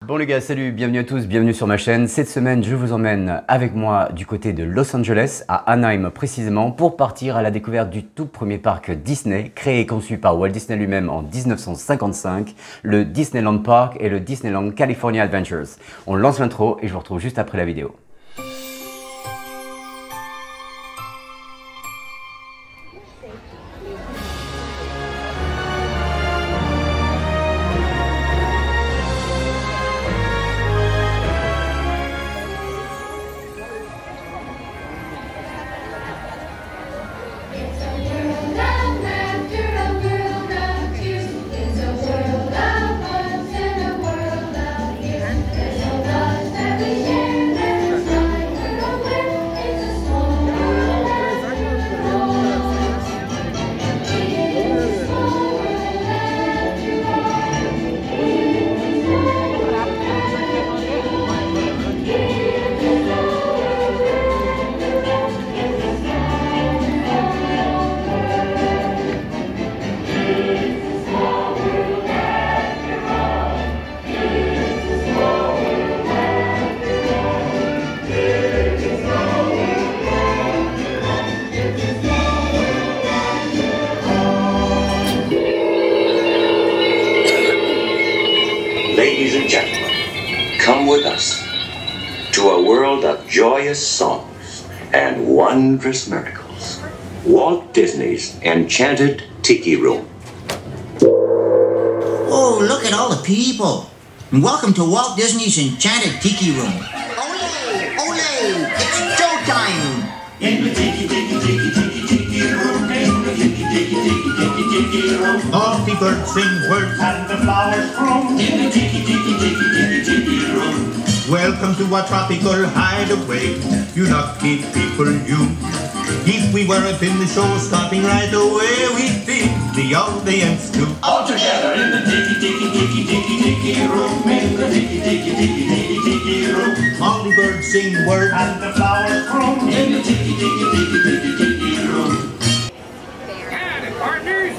Bon les gars, salut, bienvenue à tous, bienvenue sur ma chaîne. Cette semaine, je vous emmène avec moi du côté de Los Angeles, à Anaheim précisément, pour partir à la découverte du tout premier parc Disney, créé et conçu par Walt Disney lui-même en 1955, le Disneyland Park et le Disneyland California Adventures. On lance l'intro et je vous retrouve juste après la vidéo. Ladies and gentlemen, come with us to a world of joyous songs and wondrous miracles. Walt Disney's Enchanted Tiki Room. Oh, look at all the people. And welcome to Walt Disney's Enchanted Tiki Room. Ole, ole, it's showtime. In the tiki tiki tiki tiki tiki room, in the tiki tiki tiki tiki tiki room, all the birds sing words and the flowers bloom. In the tiki tiki tiki tiki tiki room. Welcome to our tropical hideaway, you lucky people, you. If we weren't in the show starting right away, we'd be the audience too. All together in the tiki tiki tiki tiki tiki room, in the tiki tiki tiki tiki tiki room, all the birds sing words and the flowers bloom. In the tiki tiki tiki tiki tiki room. Howdy, partners!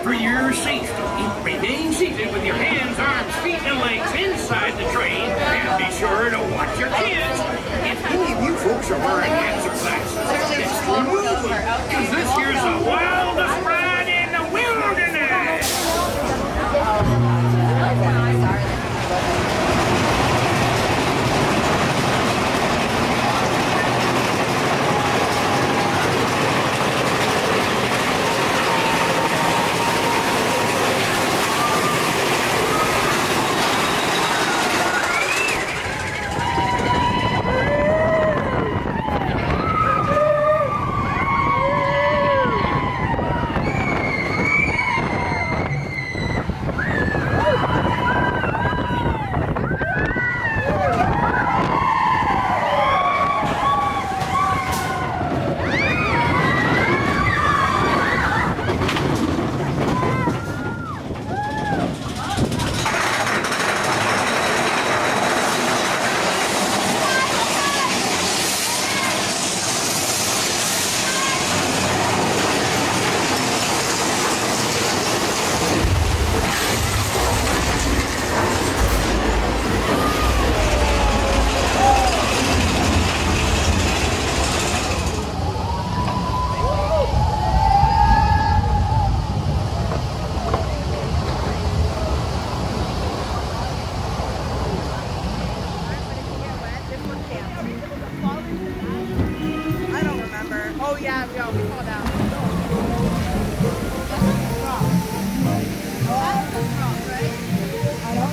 For your safety, remain seated with your hands, arms, feet, and legs inside the train, and be sure to watch your kids. If any of you folks are wearing hats or glasses, just remove them, because this here's the wildest ride in the wilderness! I don't remember. Oh yeah, we called out. I don't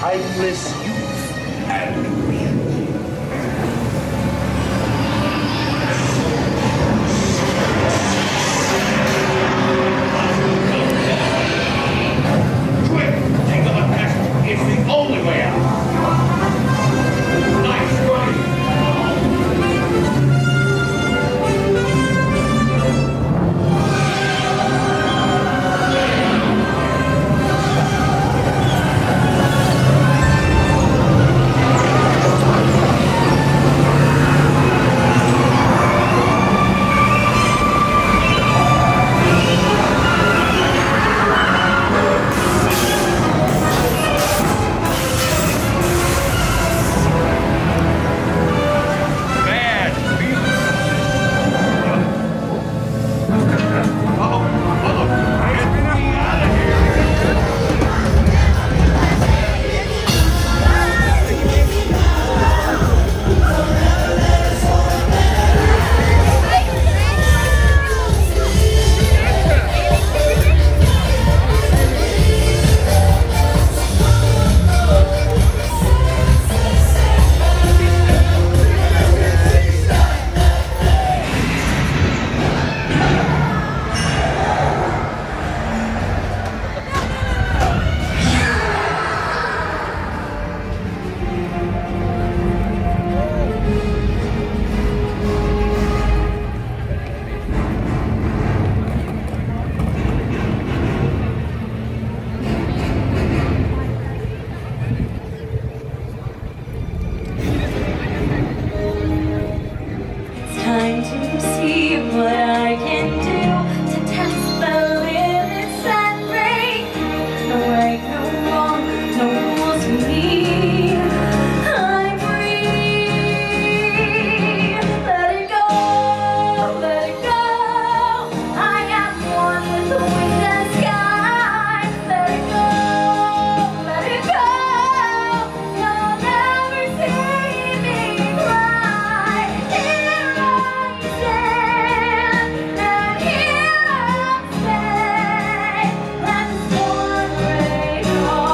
timeless youth and beauty. Quick, take the left passage. It's the only way out. Nice running. Time to see what I can do to test the limits that break. No right, no wrong, no rules for me. I'm free. Let it go, let it go. I am one with the wind and sky. Let it go, let it go. You'll never see me cry. Here I stand, and here I'll stay. Let the storm rage on.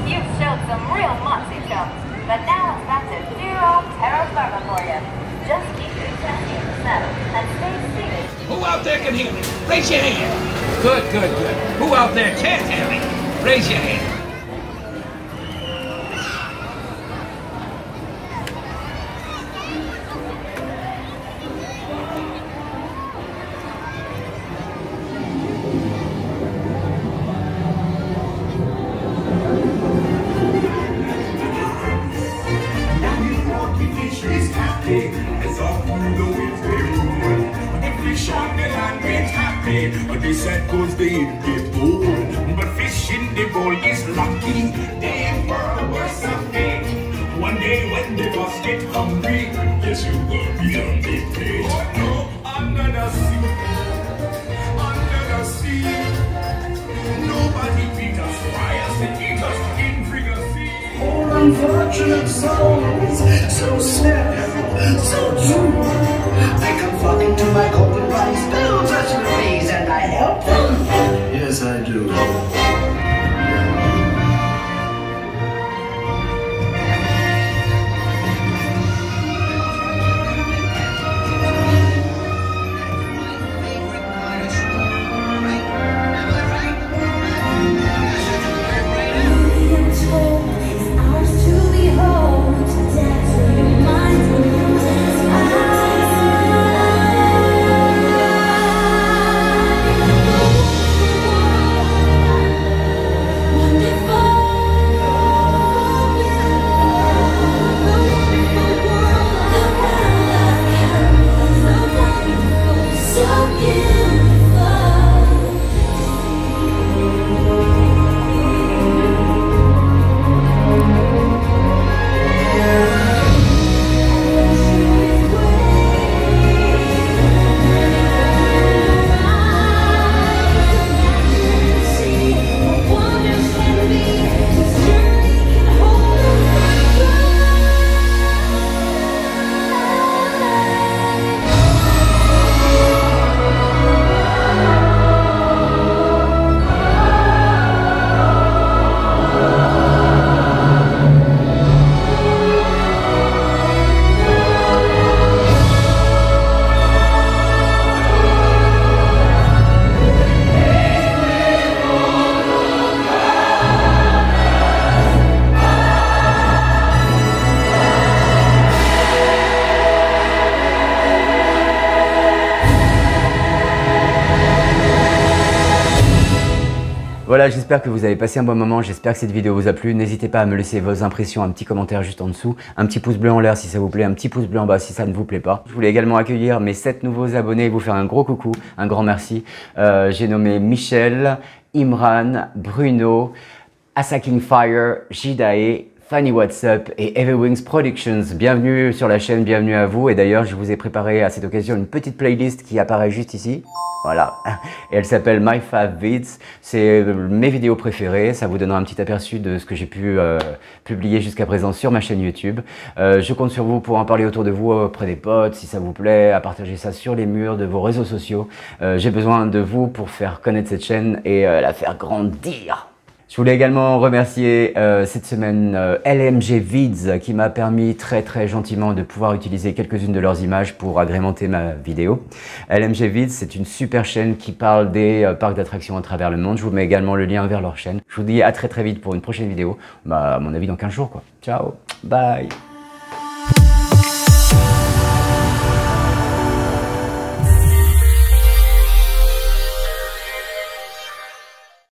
You've showed some real moxie chumps, but now it's back to zero terra firma for you. Just keep your chest in the saddle and stay seated. Who out there can hear me? Raise your hand. Good, good, good. Who out there can't hear me? Raise your hand. Fish is happy as all the winds they roll. The fish on the land ain't happy, but they said cause they get old. But fish in the bowl is lucky, they ain't for a worse of fate. One day when they must get hungry, yes, you gonna be on the plate. Oh no, under the sea, under the sea. Nobody beat us, fires and eat us in fricassee. Poor unfortunate souls, so sad. So true. I come flocking to my golden rice fields as the bees, and I help them. Yes, I do. Voilà, j'espère que vous avez passé un bon moment, j'espère que cette vidéo vous a plu. N'hésitez pas à me laisser vos impressions, un petit commentaire juste en dessous, un petit pouce bleu en l'air si ça vous plaît, un petit pouce bleu en bas si ça ne vous plaît pas. Je voulais également accueillir mes 7 nouveaux abonnés et vous faire un gros coucou, un grand merci. J'ai nommé Michel, Imran, Bruno, Asaking Fire, Jidae, Fanny What's Up et Everwings Productions. Bienvenue sur la chaîne, bienvenue à vous. Et d'ailleurs, je vous ai préparé à cette occasion une petite playlist qui apparaît juste ici. Voilà, et elle s'appelle My Fav Vids, c'est mes vidéos préférées, ça vous donnera un petit aperçu de ce que j'ai pu publier jusqu'à présent sur ma chaîne YouTube. Je compte sur vous pour en parler autour de vous, auprès des potes, si ça vous plaît, à partager ça sur les murs de vos réseaux sociaux. J'ai besoin de vous pour faire connaître cette chaîne et la faire grandir. Je voulais également remercier cette semaine LMG Vids qui m'a permis très gentiment de pouvoir utiliser quelques-unes de leurs images pour agrémenter ma vidéo. LMG Vids, c'est une super chaîne qui parle des parcs d'attractions à travers le monde. Je vous mets également le lien vers leur chaîne. Je vous dis à très vite pour une prochaine vidéo. Bah, à mon avis dans 15 jours quoi. Ciao, bye.